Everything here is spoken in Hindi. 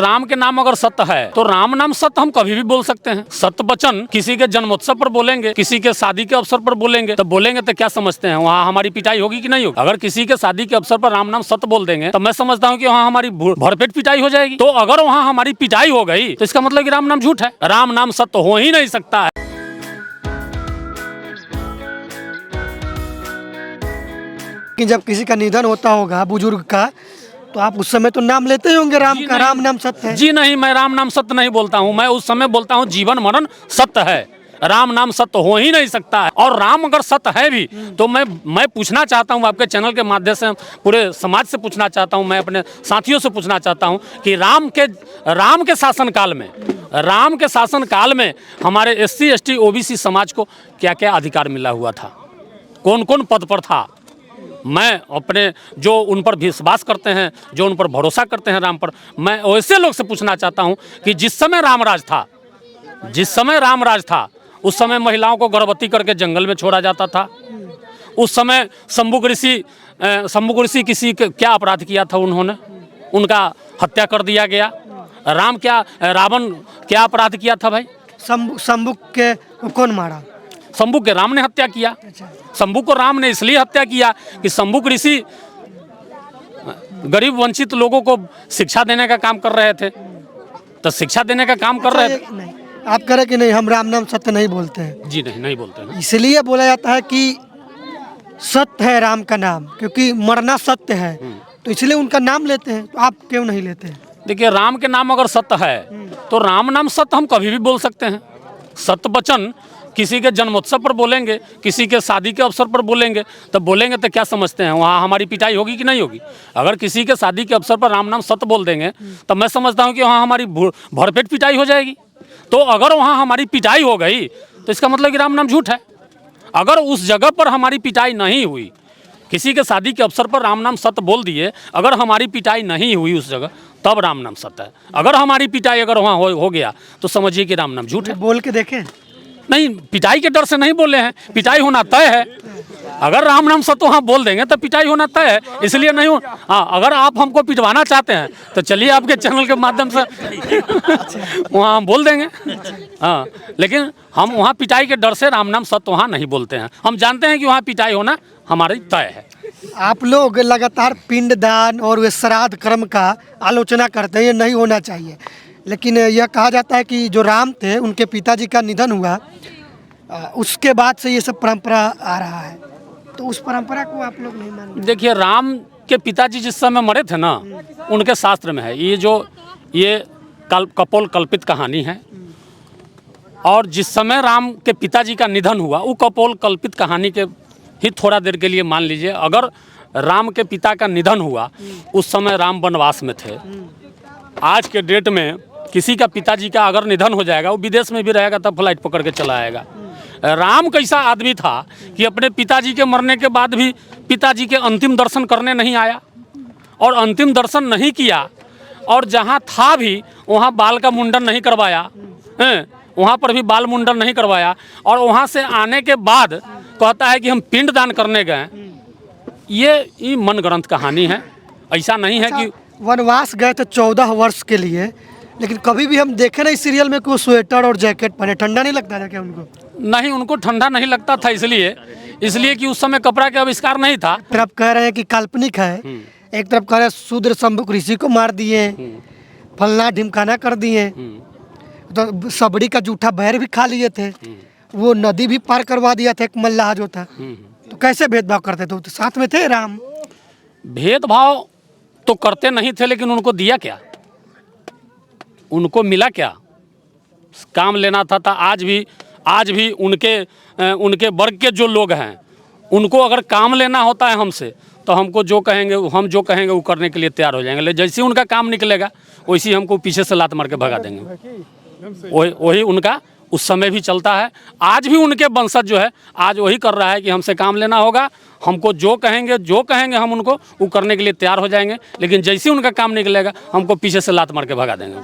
राम के नाम अगर सत्य है तो राम नाम सत्य हम कभी भी बोल सकते हैं। सत्य वचन किसी के जन्मोत्सव पर बोलेंगे, किसी के शादी के अवसर पर बोलेंगे, तो बोलेंगे तो क्या समझते हैं वहाँ हमारी पिटाई होगी कि नहीं होगी? अगर किसी के शादी के अवसर पर राम नाम सत्य बोल देंगे तो मैं समझता हूँ कि वहाँ हमारी भरपेट पिटाई हो जाएगी। तो अगर वहाँ हमारी पिटाई हो गई तो इसका मतलब कि राम नाम झूठ है, राम नाम सत्य हो ही नहीं सकता है। कि जब किसी का निधन होता होगा बुजुर्ग का, तो आप उस समय तो नाम लेते ही होंगे राम का, राम नाम सत्य है। जी नहीं, मैं राम नाम सत्य नहीं बोलता हूँ। मैं उस समय बोलता हूँ जीवन मरण सत्य है, राम नाम सत्य हो ही नहीं सकता है। और राम अगर सत्य है भी तो मैं पूछना चाहता हूँ, आपके चैनल के माध्यम से पूरे समाज से पूछना चाहता हूँ, मैं अपने साथियों से पूछना चाहता हूँ कि राम के शासन काल में हमारे SC ST OBC समाज को क्या क्या अधिकार मिला हुआ था, कौन कौन पद पर था। मैं अपने जो उन पर विश्वास करते हैं, जो उन पर भरोसा करते हैं राम पर, मैं वैसे लोग से पूछना चाहता हूं कि जिस समय रामराज था उस समय महिलाओं को गर्भवती करके जंगल में छोड़ा जाता था। उस समय शंभुक ऋषि किसी क्या अपराध किया था, उन्होंने उनका हत्या कर दिया गया। रावण क्या अपराध किया था भाई? शंभुक के कौन मारा? शंभुक के राम ने हत्या किया। शंभुक को राम ने इसलिए हत्या किया कि शंभुक ऋषि गरीब वंचित लोगों को शिक्षा देने का काम कर रहे थे, तो शिक्षा देने का काम कर रहे थे। नहीं, आप कह रहे कि नहीं हम राम नाम सत्य नहीं बोलते हैं। जी नहीं बोलते हैं। इसलिए बोला जाता है कि सत्य है राम का नाम, क्योंकि मरना सत्य है, तो इसलिए उनका नाम लेते हैं। तो आप क्यों नहीं लेते हैं? देखिए, राम के नाम अगर सत्य है तो राम नाम सत्य हम कभी भी बोल सकते हैं। सत्य वचन किसी के जन्मोत्सव पर बोलेंगे, किसी के शादी के अवसर पर बोलेंगे, तो बोलेंगे तो क्या समझते हैं वहाँ हमारी पिटाई होगी कि नहीं होगी? अगर किसी के शादी के अवसर पर राम नाम सत्य बोल देंगे तो मैं समझता हूँ कि वहाँ हमारी भरपेट पिटाई हो जाएगी। तो अगर वहाँ हमारी पिटाई हो गई तो इसका मतलब कि राम नाम झूठ है। अगर उस जगह पर हमारी पिटाई नहीं हुई, किसी के शादी के अवसर पर राम नाम सत्य बोल दिए, अगर हमारी पिटाई नहीं हुई उस जगह, तब राम नाम सत्य है। अगर हमारी पिटाई अगर वहाँ हो गया तो समझिए कि राम नाम झूठ है। बोल के देखें? नहीं, पिटाई के डर से नहीं बोले हैं, पिटाई होना तय है। अगर राम नाम सत्य वहाँ बोल देंगे तो पिटाई होना तय है, इसलिए नहीं हो। हाँ, अगर आप हमको पिटवाना चाहते हैं तो चलिए आपके चैनल के माध्यम से वहाँ हम बोल देंगे। हाँ, लेकिन हम वहाँ पिटाई के डर से राम नाम सत्य वहाँ नहीं बोलते हैं। हम जानते हैं कि वहाँ पिटाई होना हमारी तय है। आप लोग लगातार पिंडदान और वे श्राद्ध कर्म का आलोचना करते हैं, ये नहीं होना चाहिए, लेकिन यह कहा जाता है कि जो राम थे उनके पिताजी का निधन हुआ, उसके बाद से ये सब परंपरा आ रहा है, तो उस परंपरा को आप लोग नहीं मानते? देखिए, राम के पिताजी जिस समय मरे थे ना, उनके शास्त्र में है ये कपोल कल्पित कहानी है। और जिस समय राम के पिताजी का निधन हुआ, वो कपोल कल्पित कहानी के ही थोड़ा देर के लिए मान लीजिए। अगर राम के पिता का निधन हुआ उस समय राम वनवास में थे। आज के डेट में किसी का पिताजी का अगर निधन हो जाएगा, वो विदेश में भी रहेगा तब फ्लाइट पकड़ के चला आएगा। राम कैसा आदमी था कि अपने पिताजी के मरने के बाद भी पिताजी के अंतिम दर्शन करने नहीं आया, और अंतिम दर्शन नहीं किया, और जहाँ था भी वहाँ बाल का मुंडन नहीं करवाया, वहाँ पर भी बाल मुंडन नहीं करवाया, और वहाँ से आने के बाद कहता है कि हम पिंड दान करने गए। ये मनगढ़ंत कहानी है। ऐसा नहीं है कि वनवास गए थे 14 वर्ष के लिए, लेकिन कभी भी हम देखे नहीं सीरियल में कि वो स्वेटर और जैकेट पहने। ठंडा नहीं लगता था क्या उनको? नहीं, उनको ठंडा नहीं लगता था इसलिए कि उस समय कपड़ा का आविष्कार नहीं था। एक तरफ कह रहे हैं कि काल्पनिक है, एक तरफ कह रहे हैं शूद्र शंभुक ऋषि को मार दिए, फलना ढिमकाना कर दिए, तो सबड़ी का जूठा बैर भी खा लिए थे, वो नदी भी पार करवा दिया था एक मल्लाह जो था। तो कैसे भेदभाव करते थे? तो साथ में थे राम। भेदभाव तो करते नहीं थे, लेकिन उनको दिया क्या, उनको मिला क्या? काम लेना था। आज भी उनके वर्ग के जो लोग हैं, उनको अगर काम लेना होता है हमसे, तो हम जो कहेंगे वो करने के लिए तैयार हो जाएंगे। लेकिन जैसे उनका काम निकलेगा वैसे ही हमको पीछे से लात मार के भगा देंगे। वही उनका उस समय भी चलता है। आज भी उनके वंशज जो है आज वही कर रहा है कि हमसे काम लेना होगा, हमको जो कहेंगे हम उनको वो करने के लिए तैयार हो जाएंगे। लेकिन जैसे उनका काम निकलेगा हमको पीछे से लात मार के भगा देंगे।